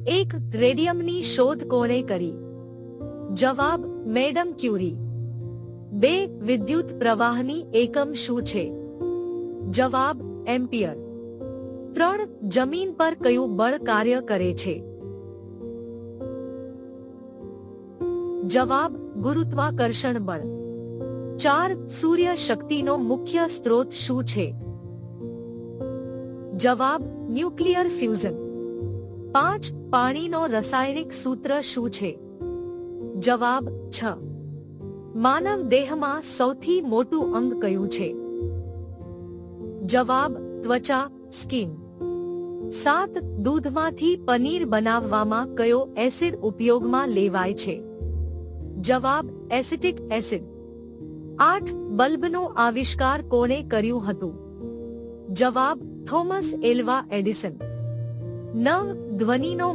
એક રેડિયમની શોધ કોણે કરી? જવાબ મેડમ ક્યુરી. 2 વિદ્યુત પ્રવાહની એકમ શું છે? જવાબ એમ્પિયર. 3 જમીન પર કયું બળ કાર્ય કરે છે? જવાબ ગુરુત્વાકર્ષણ બળ. 4 સૂર્ય શક્તિનો મુખ્ય સ્ત્રોત શું છે? જવાબ ન્યુક્લિયર ફ્યુઝન. 5 પાણીનો રાસાયણિક સૂત્ર શું છે? જવાબ 6. માનવ દેહમાં સૌથી મોટું અંગ કયું છે? જવાબ ત્વચા સ્કિન. 7 દૂધમાંથી પનીર બનાવવામાં કયો એસિડ ઉપયોગમાં લેવાય છે? જવાબ એસિટિક એસિડ. 8 બલ્બનો આવિષ્કાર કોણે કર્યું હતું? જવાબ થોમસ એલ્વા એડિસન. 9 ધ્વનિનો